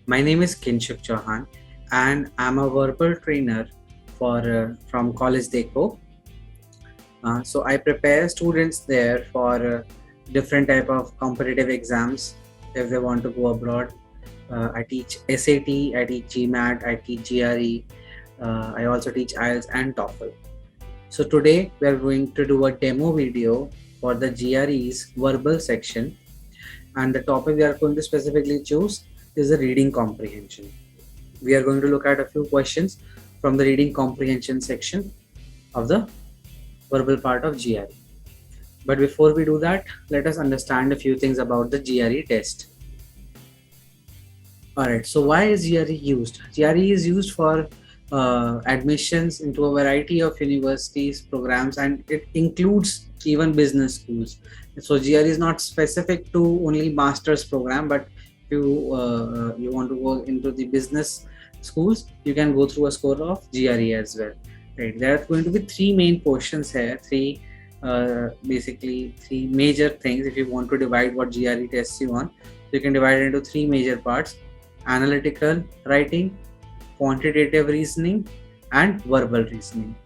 My name is Kinshuk Chauhan, and I'm a verbal trainer from CollegeDekho. So I prepare students there for different type of competitive exams if they want to go abroad. I teach SAT, I teach GMAT, I teach GRE. I also teach IELTS and TOEFL. So today we are going to do a demo video for the GRE's verbal section, and the topic we are going to specifically choose is the reading comprehension. We are going to look at a few questions from the reading comprehension section of the verbal part of GRE. But before we do that, let us understand a few things about the GRE test. Alright, so why is GRE used? GRE is used for admissions into a variety of universities, programs, and it includes even business schools. So GRE is not specific to only master's program, but if you want to go into the business schools, you can go through a score of GRE as well. Right, there are going to be three main portions here, basically three major things. If you want to divide what GRE tests you on, you can divide it into three major parts: analytical writing, quantitative reasoning, and verbal reasoning.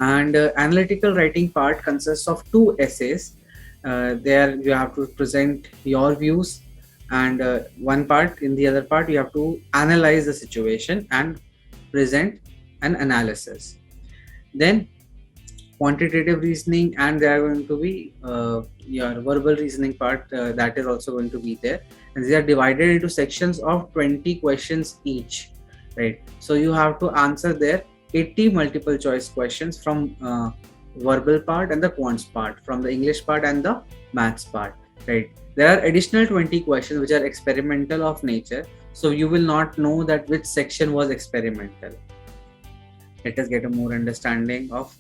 And analytical writing part consists of two essays. There you have to present your views, and one part, in the other part you have to analyze the situation and present an analysis. Then quantitative reasoning, and there are going to be your verbal reasoning part, that is also going to be there, and they are divided into sections of 20 questions each. Right, so you have to answer there 80 multiple choice questions from verbal part and the quants part, from the English part and the maths part. Right, there are additional 20 questions which are experimental of nature, so you will not know that which section was experimental. Let us get a more understanding of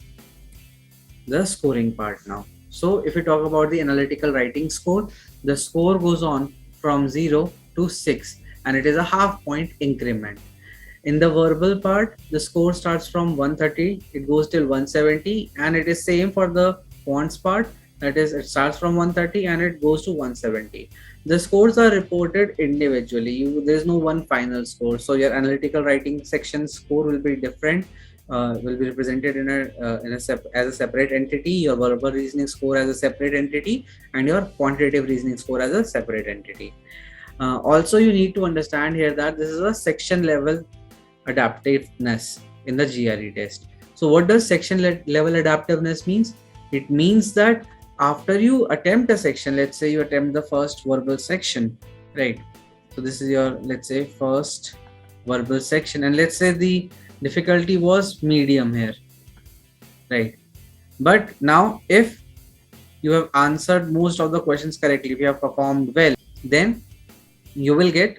the scoring part now. So if we talk about the analytical writing score, the score goes on from 0 to 6, and it is a half point increment. In the verbal part, the score starts from 130, it goes till 170, and it is same for the quants part, that is, it starts from 130 and it goes to 170. The scores are reported individually. There is no one final score, so your analytical writing section score will be different. Will be represented as a separate entity, your verbal reasoning score as a separate entity, and your quantitative reasoning score as a separate entity. Also, you need to understand here that this is a section level adaptiveness in the GRE test. So what does section level adaptiveness means? It means that after you attempt a section, let's say you attempt the first verbal section, right? So this is your, let's say, first verbal section, and let's say the difficulty was medium here, right? But now if you have answered most of the questions correctly, if you have performed well, then you will get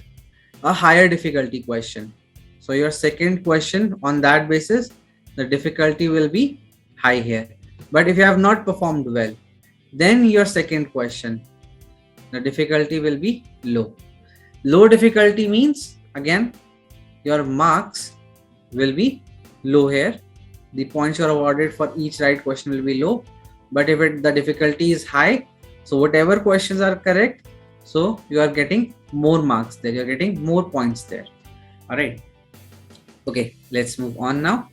a higher difficulty question. So your second question, on that basis, the difficulty will be high here. But if you have not performed well, then your second question, the difficulty will be low. Low difficulty means, again, your marks will be low here. The points you are awarded for each right question will be low. But if the difficulty is high, so whatever questions are correct, so you are getting more marks there, you're getting more points there. All right. Okay, let's move on now.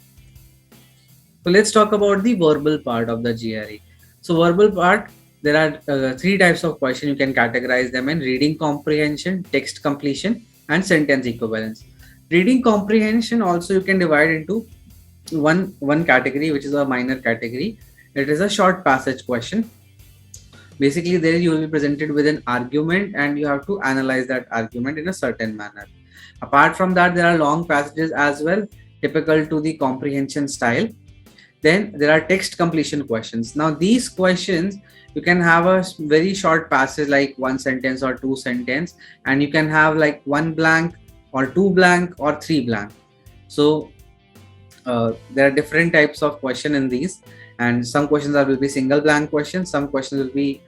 So let's talk about the verbal part of the GRE. So verbal part, there are three types of questions. You can categorize them in: reading comprehension, text completion, and sentence equivalence. Reading comprehension also you can divide into one category, which is a minor category. It is a short passage question. Basically, there you will be presented with an argument, and you have to analyze that argument in a certain manner. Apart from that, there are long passages as well, typical to the comprehension style. Then there are text completion questions. Now these questions, you can have a very short passage like one sentence or two sentence, and you can have like one blank or two blank or three blank. So there are different types of question in these, and some questions will be single blank questions, some questions will be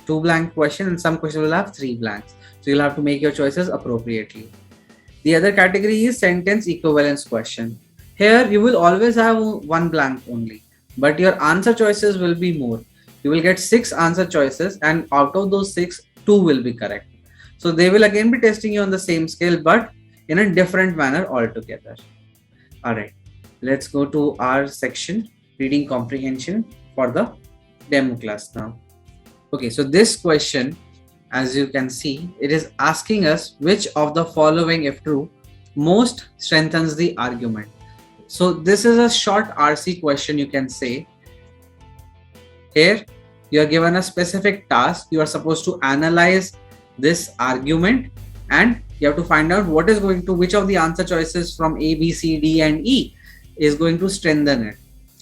two blank question, and some questions will have three blanks. So you'll have to make your choices appropriately. The other category is sentence equivalence question. Here you will always have one blank only, but your answer choices will be more. You will get 6 answer choices, and out of those 6, 2 will be correct. So they will again be testing you on the same scale, but in a different manner altogether. All right, let's go to our section, reading comprehension, for the demo class now. Okay, so this question, as you can see, it is asking us which of the following, if true, most strengthens the argument. So this is a short RC question, you can say. Here, you are given a specific task. You are supposed to analyze this argument and you have to find out what is going to, which of the answer choices from A, B, C, D, and E is going to strengthen it,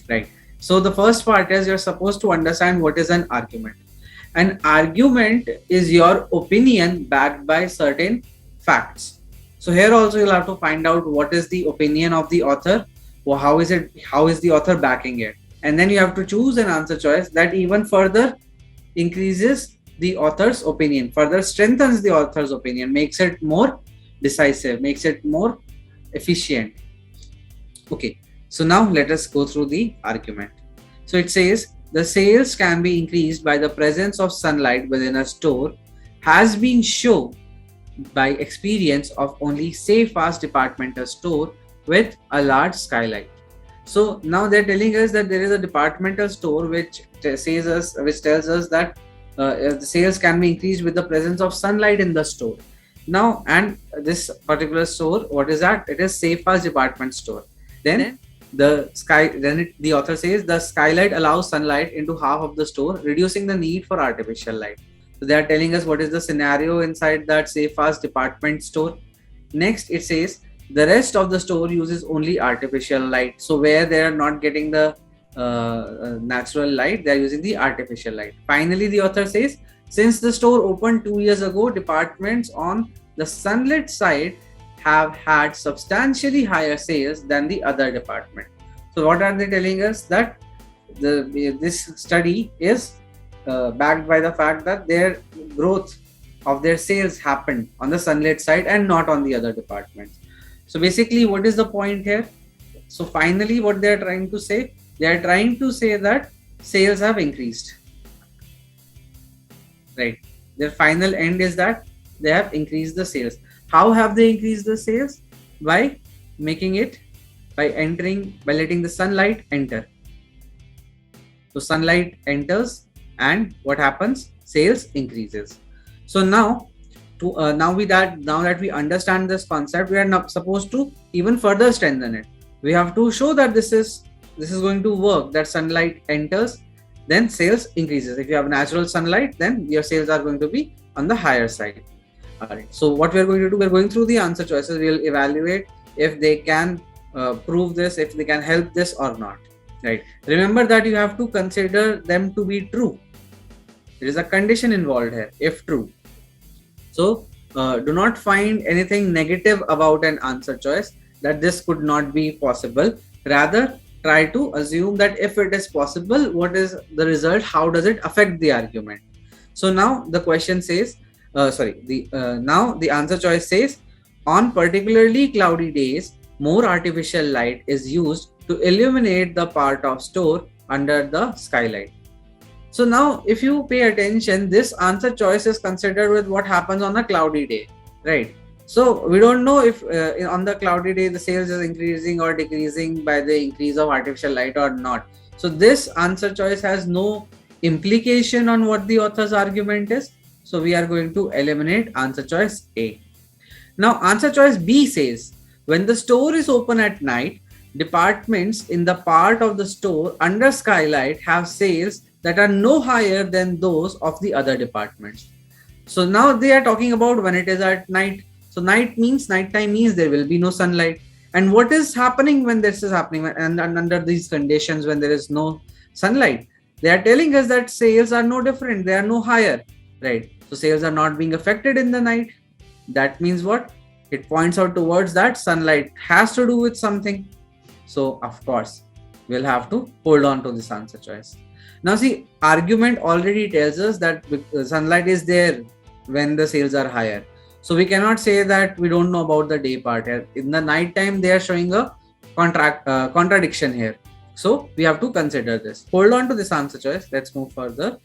right? So the first part is you're supposed to understand what is an argument. An argument is your opinion backed by certain facts. So here also you'll have to find out what is the opinion of the author, or how is the author backing it, and then you have to choose an answer choice that even further increases the author's opinion, further strengthens the author's opinion, makes it more decisive, makes it more efficient. Okay, so now let us go through the argument. So it says the sales can be increased by the presence of sunlight within a store has been shown by experience of only say fast departmental store with a large skylight. So now they're telling us that there is a departmental store which tells us that the sales can be increased with the presence of sunlight in the store. Now, and this particular store, what is that? It is Safe Fast department store. Then the author says the skylight allows sunlight into half of the store, reducing the need for artificial light. So they are telling us what is the scenario inside that Safe Fast department store. Next, it says the rest of the store uses only artificial light. So where they are not getting the natural light, they are using the artificial light. Finally, the author says, since the store opened 2 years ago, departments on the sunlit side have had substantially higher sales than the other department. So what are they telling us? That this study is backed by the fact that their growth of their sales happened on the sunlit side and not on the other departments. So basically, what is the point here? So finally, what they are trying to say? They are trying to say that sales have increased, right? Their final end is that they have increased the sales. How have they increased the sales? By making it, by letting the sunlight enter. So sunlight enters and what happens? Sales increases. So now that we understand this concept, we are not supposed to even further strengthen it. We have to show that this is going to work, that sunlight enters, then sales increases. If you have natural sunlight, then your sales are going to be on the higher side. All right. So what we are going to do, we're going through the answer choices. We'll evaluate if they can prove this, if they can help this or not. Right. Remember that you have to consider them to be true. There is a condition involved here, if true. So do not find anything negative about an answer choice, that this could not be possible. Rather, try to assume that if it is possible, what is the result? How does it affect the argument? So now the question says, now the answer choice says, on particularly cloudy days, more artificial light is used to illuminate the part of store under the skylight. So now if you pay attention, this answer choice is considered with what happens on a cloudy day, right? So we don't know if on the cloudy day the sales is increasing or decreasing by the increase of artificial light or not. So this answer choice has no implication on what the author's argument is. So we are going to eliminate answer choice A. Now answer choice B says, when the store is open at night, departments in the part of the store under skylight have sales that are no higher than those of the other departments. So now they are talking about when it is at night. So nighttime means there will be no sunlight. And what is happening when this is happening and under these conditions when there is no sunlight? They are telling us that sales are no different. They are no higher, right? So sales are not being affected in the night. That means what? It points out towards that sunlight has to do with something. So of course, we'll have to hold on to this answer choice. Now see, argument already tells us that sunlight is there when the sales are higher. So we cannot say that we don't know about the day part here. In the night time, they are showing a contradiction here. So we have to consider this. Hold on to this answer choice. Let's move further.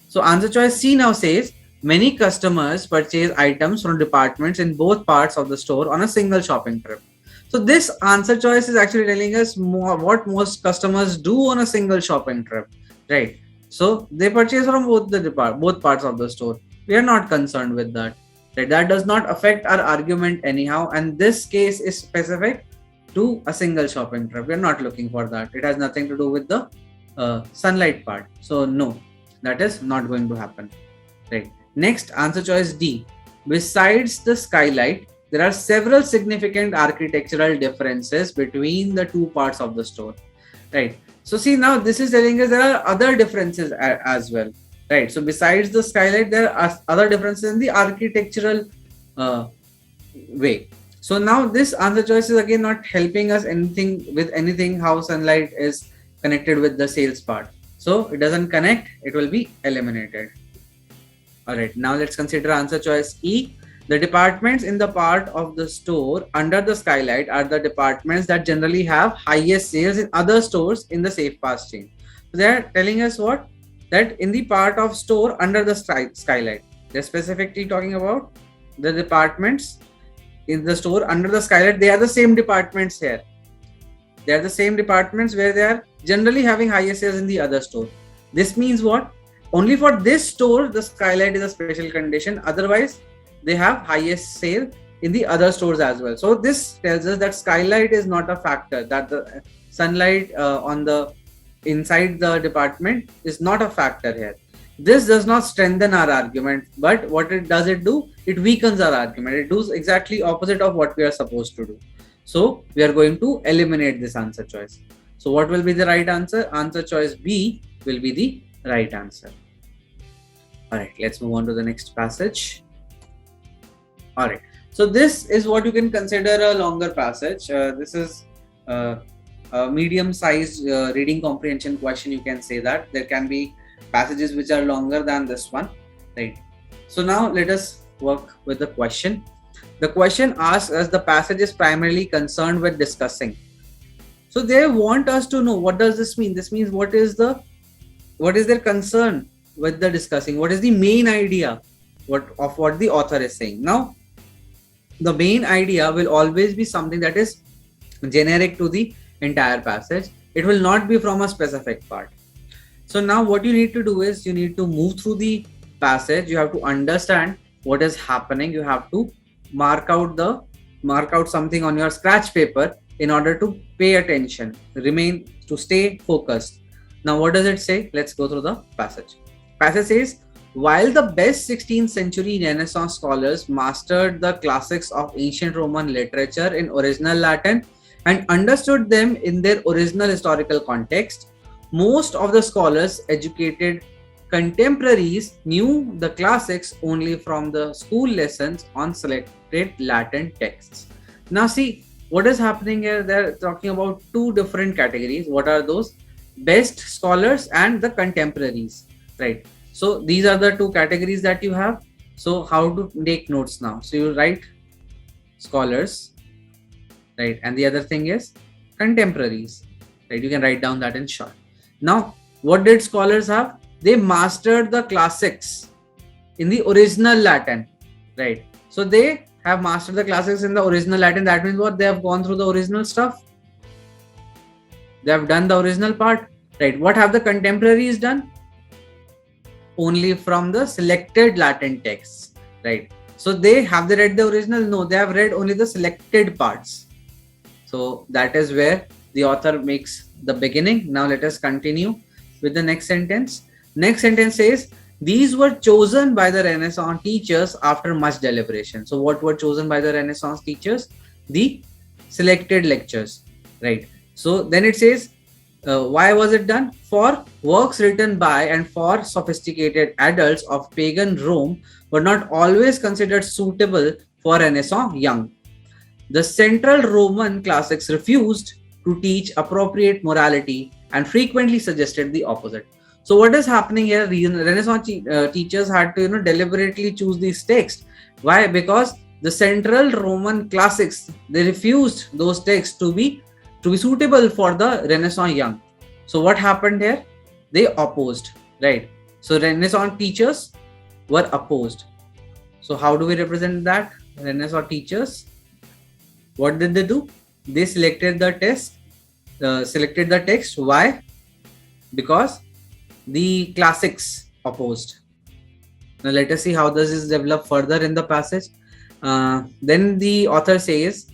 So answer choice C now says, Many customers purchase items from departments in both parts of the store on a single shopping trip. So this answer choice is actually telling us what most customers do on a single shopping trip, right? So they purchase from both parts of the store. We are not concerned with that. Right? That does not affect our argument anyhow, and this case is specific to a single shopping trip. We are not looking for that. It has nothing to do with the sunlight part. So no, that is not going to happen. Right. Next, answer choice D. Besides the skylight, there are several significant architectural differences between the two parts of the store. Right. So see, now this is telling us there are other differences as well. Right. So besides the skylight, there are other differences in the architectural way. So now this answer choice is again not helping us anything how sunlight is connected with the sales part. So it doesn't connect, it will be eliminated. Alright, now let's consider answer choice E. The departments in the part of the store under the skylight are the departments that generally have highest sales in other stores in the safe pass chain. So they are telling us what? That in the part of store under the skylight, they're specifically talking about the departments in the store under the skylight. They are the same departments here. They are the same departments where they are generally having highest sales in the other store. This means what? Only for this store, the skylight is a special condition. Otherwise, they have highest sale in the other stores as well. So this tells us that skylight is not a factor, that the sunlight on the inside the department is not a factor here. This does not strengthen our argument, but what it do? It weakens our argument. It does exactly opposite of what we are supposed to do. So we are going to eliminate this answer choice. So what will be the right answer? Answer choice B will be the right answer. All right, let's move on to the next passage. All right, so this is what you can consider a longer passage. This is a medium-sized reading comprehension question. You can say that there can be passages which are longer than this one, right? So now let us work with the question. The question asks us, the passage is primarily concerned with discussing. So they want us to know, what does this mean? This means what is their concern with the discussing? What is the main idea of what the author is saying? Now, the main idea will always be something that is generic to the entire passage. It will not be from a specific part. So now what you need to do is you need to move through the passage. You have to understand what is happening. You have to mark out something on your scratch paper in order to pay attention, to stay focused. Now what does it say? Let's go through the passage. Passage says, while the best 16th century Renaissance scholars mastered the classics of ancient Roman literature in original Latin and understood them in their original historical context, most of the scholars educated contemporaries knew the classics only from the school lessons on selected Latin texts. Now see, what is happening here? They're talking about two different categories. What are those? Best scholars and the contemporaries, right? So these are the two categories that you have. So how to take notes now? So you write scholars, right? And the other thing is contemporaries, right? You can write down that in short. Now, what did scholars have? They mastered the classics in the original Latin, right? So they have mastered the classics in the original Latin. That means what? They have gone through the original stuff. They have done the original part, right? What have the contemporaries done? Only from the selected Latin texts, right? So they read the original? No, they have read only the selected parts. So that is where the author makes the beginning. Now let us continue with the next sentence. Next sentence says, these were chosen by the Renaissance teachers after much deliberation. So what were chosen by the Renaissance teachers? The selected lectures, right? So then it says, why was it done? For works written by and for sophisticated adults of pagan Rome were not always considered suitable for Renaissance young. The central Roman classics refused to teach appropriate morality and frequently suggested the opposite. So what is happening here? Renaissance teachers had to deliberately choose these texts. Why? Because the central Roman classics, they refused those texts to be suitable for the Renaissance young. So what happened here? They opposed, right? So Renaissance teachers were opposed. So how do we represent that? Renaissance teachers, what did they do? They selected the text. Why? Because the classics opposed. Now let us see how this is developed further in the passage. Then the author says,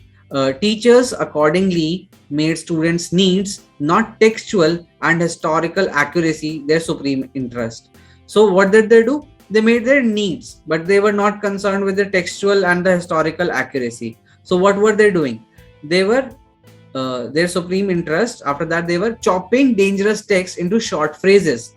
teachers accordingly made students' needs, not textual and historical accuracy, their supreme interest. So what did they do? They made their needs, but they were not concerned with the textual and the historical accuracy. So what were they doing? They were their supreme interest. After that, they were chopping dangerous texts into short phrases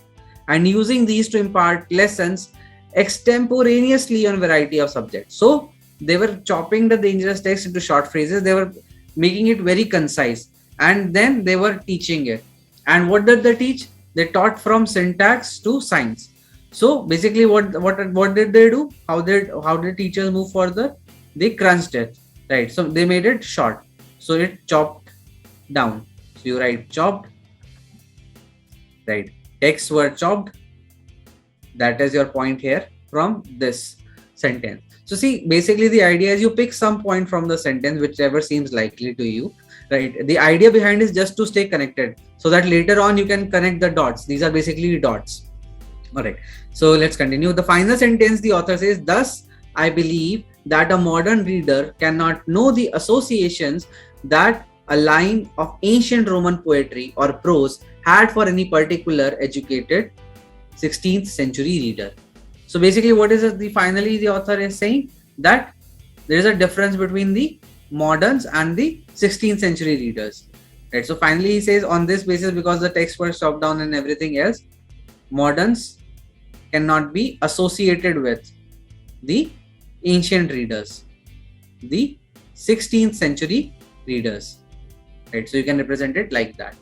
and using these to impart lessons extemporaneously on variety of subjects. So they were chopping the dangerous text into short phrases. They were making it very concise, and then they were teaching it. And what did they teach? They taught from syntax to science. So basically, what did they do? How did teachers move further? They crunched it, right? So they made it short. So it chopped down. So you write chopped, right? Texts were chopped. That is your point here from this sentence. So see, basically the idea is you pick some point from the sentence, whichever seems likely to you, right? The idea behind is just to stay connected so that later on you can connect the dots. These are basically dots. All right. So let's continue. The final sentence, the author says, thus, I believe that a modern reader cannot know the associations that a line of ancient Roman poetry or prose had for any particular educated 16th century reader. So basically what is it? Finally the author is saying that there is a difference between the moderns and the 16th century readers, right? So finally he says, on this basis, because the text was chopped down and everything else, moderns cannot be associated with the ancient readers, the 16th century readers, right? So you can represent it like that.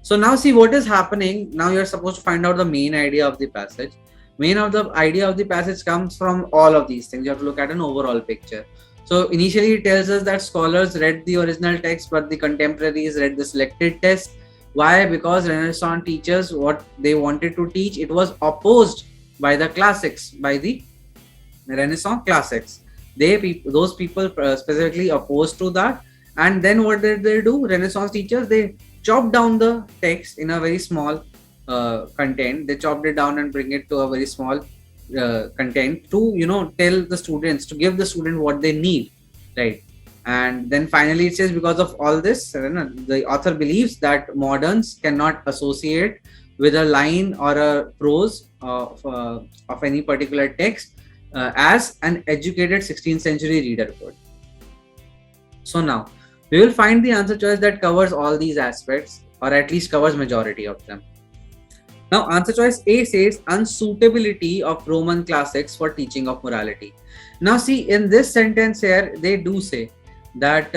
So now see what is happening. Now you're supposed to find out the main idea of the passage. Idea of the passage comes from all of these things. You have to look at an overall picture. So initially it tells us that scholars read the original text, but the contemporaries read the selected text. Why? Because Renaissance teachers, what they wanted to teach, it was opposed by the classics, by the Renaissance classics. Those people specifically opposed to that. And then what did they do? Renaissance teachers, they chopped down the text in a very small content. They chopped it down and bring it to a very small content to tell the students, to give the student what they need, right? And then finally it says, because of all this, the author believes that moderns cannot associate with a line or a prose of any particular text as an educated 16th century reader would. So now we will find the answer choice that covers all these aspects, or at least covers majority of them. Now answer choice A says unsuitability of Roman classics for teaching of morality. Now see, in this sentence here, they do say that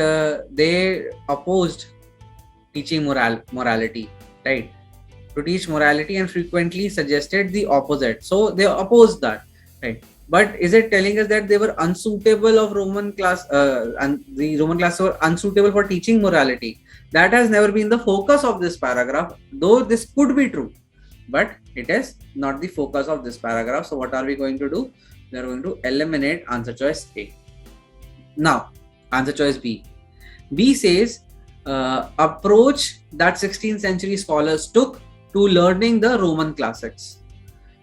they opposed teaching morality, right? To teach morality, and frequently suggested the opposite. So they opposed that, right? But is it telling us that they were unsuitable of Roman class, and the Roman classes were unsuitable for teaching morality? That has never been the focus of this paragraph, though this could be true, but it is not the focus of this paragraph. So what are we going to do? We are going to eliminate answer choice A. Now, answer choice B. B says approach that 16th century scholars took to learning the Roman classics.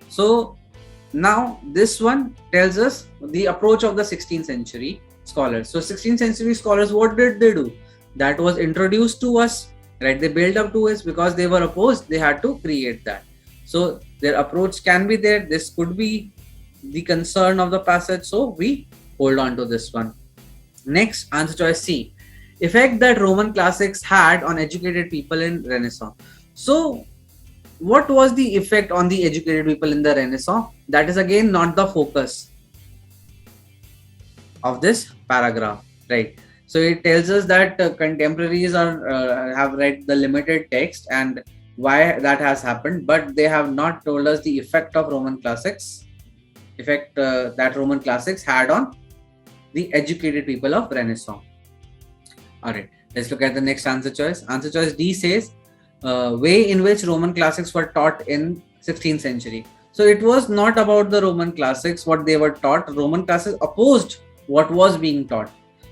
So now this one tells us the approach of the 16th century scholars. So 16th century scholars, what did they do? That was introduced to us, right? They built up to us because they were opposed. They had to create that. So their approach can be there. This could be the concern of the passage. So we hold on to this one. Next, answer choice C. Effect that Roman classics had on educated people in Renaissance. So what was the effect on the educated people in the Renaissance? That is again not the focus of this paragraph, right? So it tells us that contemporaries have read the limited text and why that has happened, but they have not told us the effect of Roman classics, that Roman classics had on the educated people of Renaissance. All right, let's look at the next answer choice. Answer choice D says way in which Roman classics were taught in 16th century. So it was not about the Roman classics, what they were taught. Roman classics opposed what was being taught.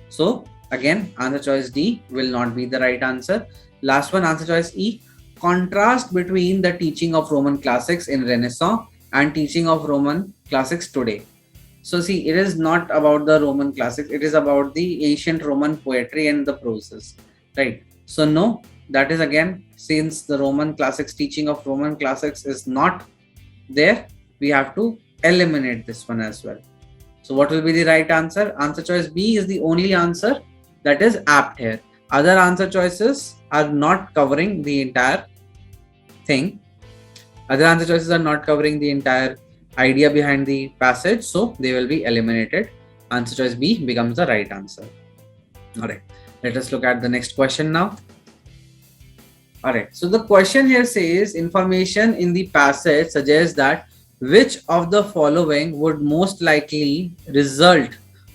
So again, answer choice D will not be the right answer. Last one, answer choice E. Contrast between the teaching of Roman classics in Renaissance and teaching of Roman classics today. So see, it is not about the Roman classics. It is about the ancient Roman poetry and the proses, right? So no, that is again, since the Roman classics, teaching of Roman classics is not there, we have to eliminate this one as well. So what will be the right answer? Answer choice B is the only answer that is apt here. Other answer choices are not covering the entire thing. Other answer choices are not covering the entire idea behind the passage, so they will be eliminated. Answer choice B becomes the right answer. All right, let us look at the next question now. All right, so the question here says information in the passage suggests that which of the following would most likely result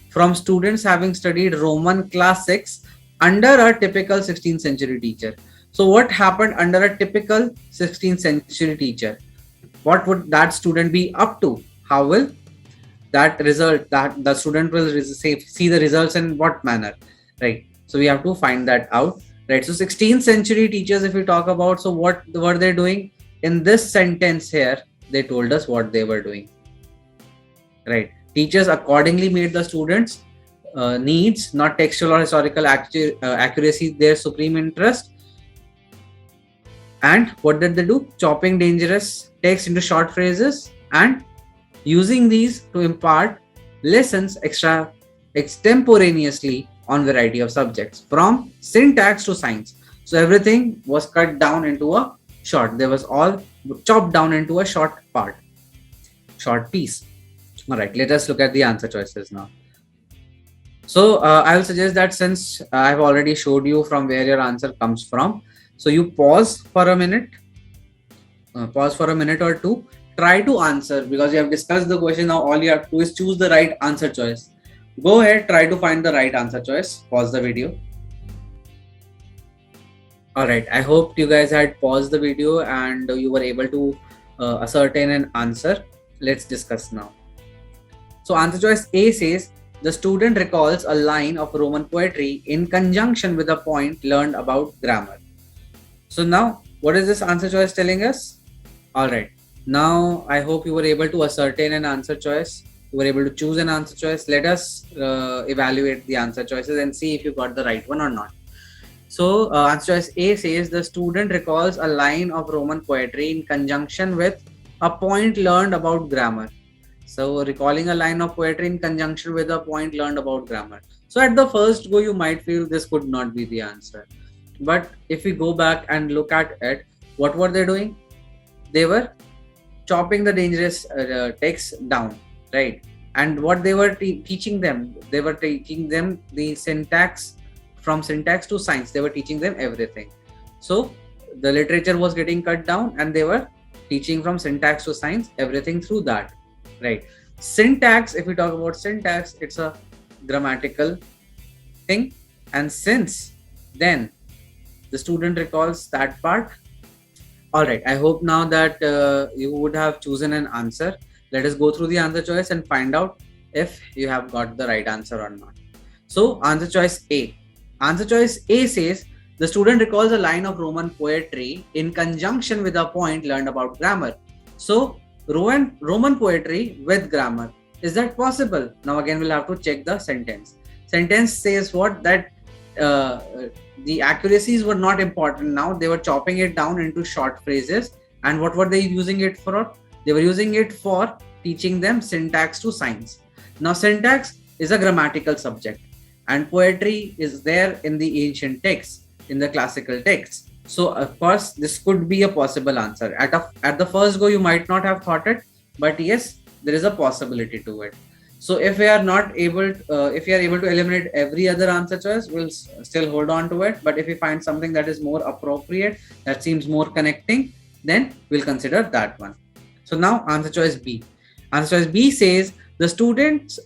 from students having studied Roman classics under a typical 16th century teacher. So what happened under a typical 16th century teacher? What would that student be up to? How will that result, that the student will see the results in what manner, right? So we have to find that out, right? So 16th century teachers, if we talk about, so what were they doing? In this sentence here, they told us what they were doing, right? Teachers accordingly made the students needs, not textual or historical accuracy, their supreme interest. And what did they do? Chopping dangerous text into short phrases and using these to impart lessons extemporaneously on variety of subjects, from syntax to science. So everything was cut down into a short. There was all chopped down into a short part, short piece. All right, let us look at the answer choices now. So I will suggest that since I've already showed you from where your answer comes from, so you pause for a minute or two, try to answer, because you have discussed the question. Now all you have to do is choose the right answer choice. Go ahead, try to find the right answer choice. Pause the video. All right, I hope you guys had paused the video and you were able to ascertain an answer. Let's discuss now. So answer choice A says the student recalls a line of Roman poetry in conjunction with a point learned about grammar. So now what is this answer choice telling us? All right, now I hope you were able to ascertain an answer choice. You were able to choose an answer choice. Let us evaluate the answer choices and see if you got the right one or not. So answer choice A says the student recalls a line of Roman poetry in conjunction with a point learned about grammar. So recalling a line of poetry in conjunction with a point learned about grammar. So at the first go, you might feel this could not be the answer. But if we go back and look at it, what were they doing? They were chopping the dangerous text down, right? And what they were teaching them, they were teaching them the syntax, from syntax to science. They were teaching them everything. So the literature was getting cut down and they were teaching from syntax to science, everything through that, right? Syntax, if we talk about syntax, it's a grammatical thing. And since then the student recalls that part. All right, I hope now that you would have chosen an answer. Let us go through the answer choice and find out if you have got the right answer or not. So answer choice A. Answer choice A says the student recalls a line of Roman poetry in conjunction with a point learned about grammar. So Roman poetry with grammar. Is that possible? Now again, we'll have to check the sentence. Sentence says what? That the accuracies were not important now. They were chopping it down into short phrases. And what were they using it for? They were using it for teaching them syntax to science. Now syntax is a grammatical subject and poetry is there in the ancient texts, in the classical texts. So of course this could be a possible answer. At the first go, you might not have thought it, but yes, there is a possibility to it. So if we are not able, if we are able to eliminate every other answer choice, we'll still hold on to it. But if we find something that is more appropriate, that seems more connecting, then we'll consider that one. So now answer choice B. Answer choice B says the student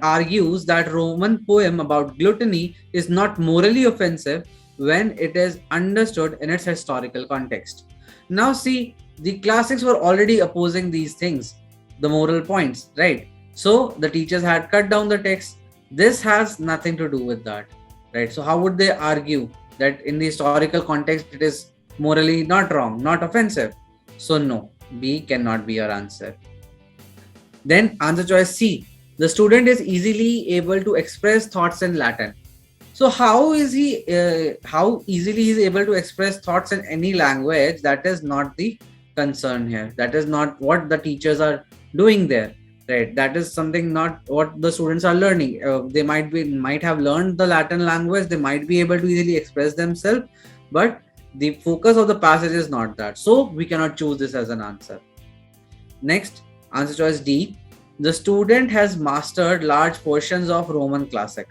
argues that Roman poem about gluttony is not morally offensive when it is understood in its historical context. Now see, the classics were already opposing these things, the moral points, right? So the teachers had cut down the text. This has nothing to do with that, right? So how would they argue that in the historical context it is morally not wrong, not offensive? So no, B cannot be your answer. Then answer choice C, the student is easily able to express thoughts in Latin. So how easily he is able to express thoughts in any language? That is not the concern here. That is not what the teachers are doing there, right? That is something not what the students are learning. They might have learned the Latin language. They might be able to easily express themselves, but the focus of the passage is not that. So we cannot choose this as an answer. Next, answer choice D, the student has mastered large portions of Roman classic.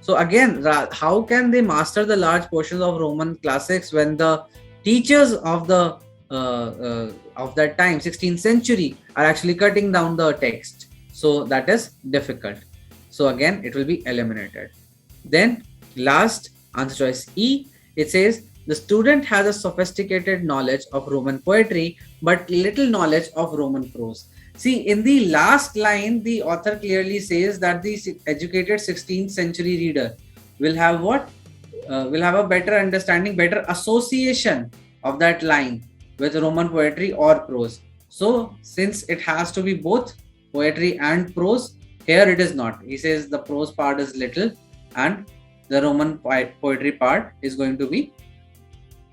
So again, how can they master the large portions of Roman classics when the teachers of that time, 16th century, are actually cutting down the text? So that is difficult. So again, it will be eliminated. Then last, answer choice E, it says the student has a sophisticated knowledge of Roman poetry, but little knowledge of Roman prose. See, in the last line, the author clearly says that the educated 16th century reader will have what? Will have a better understanding, better association of that line with Roman poetry or prose. So, since it has to be both poetry and prose, here it is not. He says the prose part is little and the Roman poetry part is going to be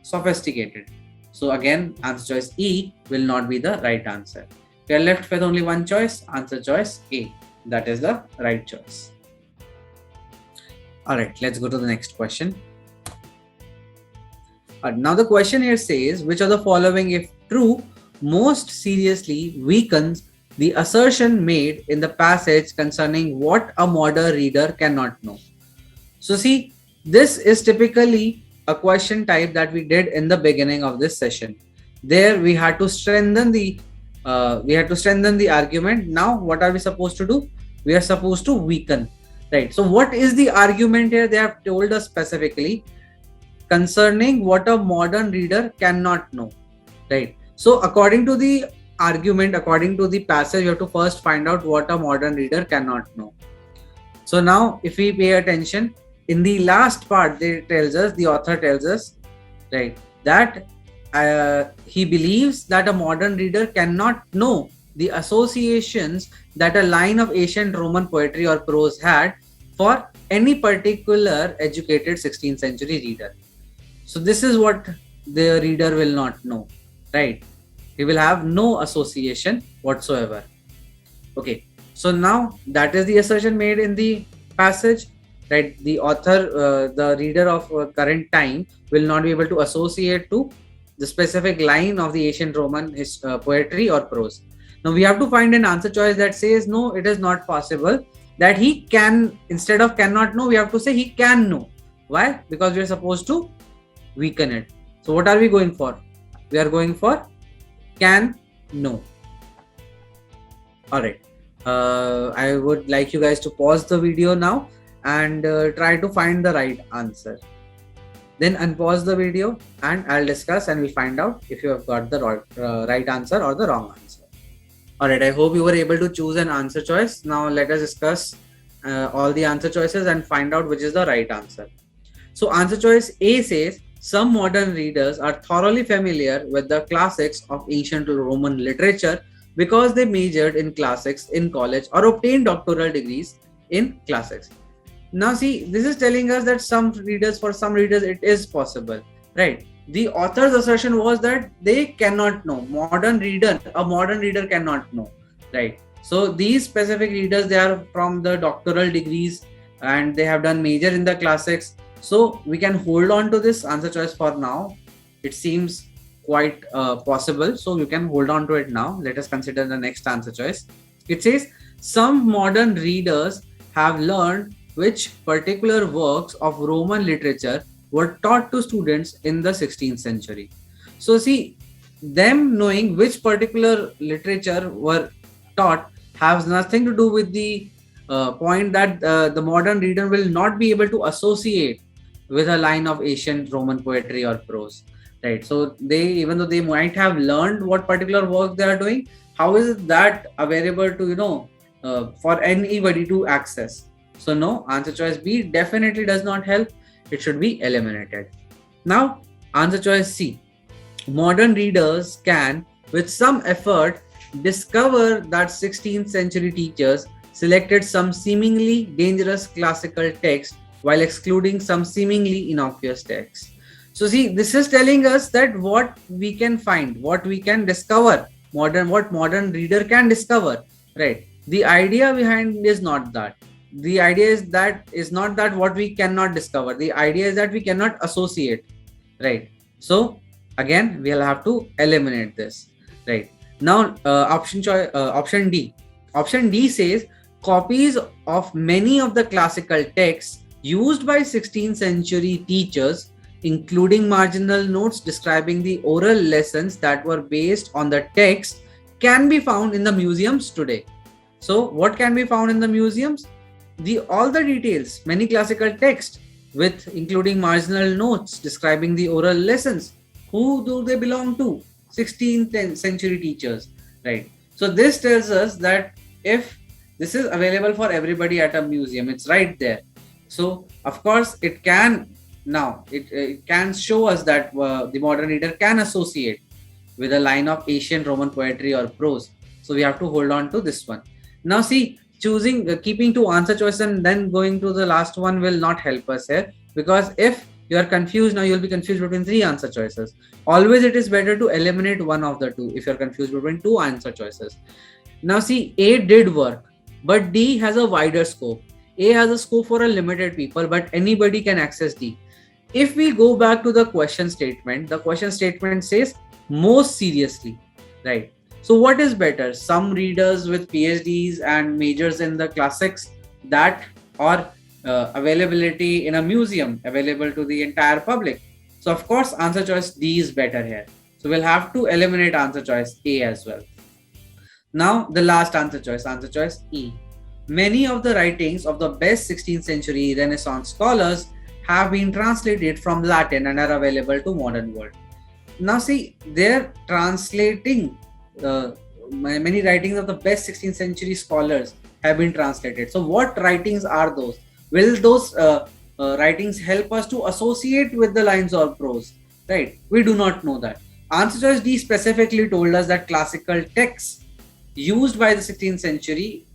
sophisticated. So, again, answer choice E will not be the right answer. We are left with only one choice, answer choice A. That is the right choice. Alright, let's go to the next question. Now the question here says, which of the following, if true, most seriously weakens the assertion made in the passage concerning what a modern reader cannot know? So see, this is typically a question type that we did in the beginning of this session. There we had to strengthen the argument. Now what are we supposed to do? We are supposed to weaken, right? So what is the argument here? They have told us specifically concerning what a modern reader cannot know, right? So according to the argument, according to the passage, you have to first find out what a modern reader cannot know. So now if we pay attention, in the last part, the author tells us, right, that he believes that a modern reader cannot know the associations that a line of ancient Roman poetry or prose had for any particular educated 16th century reader. So this is what the reader will not know, right? He will have no association whatsoever. Okay, so now that is the assertion made in the passage, right? The author, the reader of current time will not be able to associate to the specific line of the ancient Roman poetry or prose. Now we have to find an answer choice that says no, it is not possible that he can, instead of cannot know, we have to say he can know. Why? Because we are supposed to weaken it. So what are we going for? We are going for can know. Alright, I would like you guys to pause the video now and try to find the right answer. Then unpause the video and I'll discuss and we'll find out if you have got the right answer or the wrong answer. Alright, I hope you were able to choose an answer choice. Now let us discuss all the answer choices and find out which is the right answer. So answer choice A says, some modern readers are thoroughly familiar with the classics of ancient Roman literature because they majored in classics in college or obtained doctoral degrees in classics. Now see, this is telling us that for some readers it is possible, right? The author's assertion was that they cannot know. A modern reader cannot know, right? So these specific readers, they are from the doctoral degrees and they have done major in the classics. So we can hold on to this answer choice for now. It seems quite possible. So you can hold on to it now. Let us consider the next answer choice. It says, some modern readers have learned which particular works of Roman literature were taught to students in the 16th century. So see, them knowing which particular literature were taught has nothing to do with the point that the modern reader will not be able to associate with a line of ancient Roman poetry or prose. right? So they, even though they might have learned what particular work they are doing, how is that available to for anybody to access? So no, answer choice B definitely does not help. It should be eliminated. Now answer choice C, modern readers can with some effort discover that 16th century teachers selected some seemingly dangerous classical text while excluding some seemingly innocuous text. So see, this is telling us that what we can find, what we can discover, what modern reader can discover, right? The idea behind is not that. The idea is not that what we cannot discover. The idea is that we cannot associate, right? So again, we'll have to eliminate this, right? Now option D. Option D says copies of many of the classical texts used by 16th century teachers, including marginal notes describing the oral lessons that were based on the text, can be found in the museums today. So what can be found in the museums? All the details, many classical texts with including marginal notes describing the oral lessons. Who do they belong to? 16th century teachers, right? So this tells us that if this is available for everybody at a museum, it's right there. So of course it can it can show us that the modern reader can associate with a line of ancient Roman poetry or prose. So we have to hold on to this one. Now see, keeping two answer choices and then going to the last one will not help us here, because if you are confused, now you'll be confused between three answer choices. Always it is better to eliminate one of the two if you're confused between two answer choices. Now see, A did work, but D has a wider scope. A has a scope for a limited people, but anybody can access D. If we go back to the question statement, the question statement says most seriously, right? So what is better? Some readers with PhDs and majors in the classics, that, or availability in a museum available to the entire public? So of course answer choice D is better here. So we'll have to eliminate answer choice A as well. Now the last answer choice E. Many of the writings of the best 16th century Renaissance scholars have been translated from Latin and are available to modern world. Now see, they're translating many writings of the best 16th century scholars have been translated. So what writings are those? Will those writings help us to associate with the lines or prose, right? We do not know that. Answer choice D specifically told us that classical texts used by the 16th century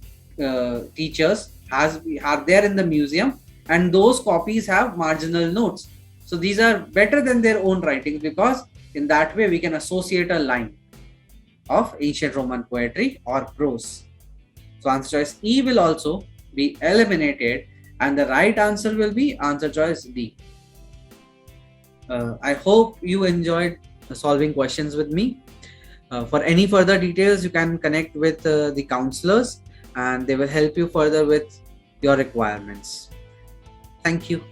teachers are there in the museum, and those copies have marginal notes. So these are better than their own writings, because in that way we can associate a line of ancient Roman poetry or prose. So answer choice E will also be eliminated, and the right answer will be answer choice D. I hope you enjoyed solving questions with me. For any further details, you can connect with the counselors, and they will help you further with your requirements. Thank you.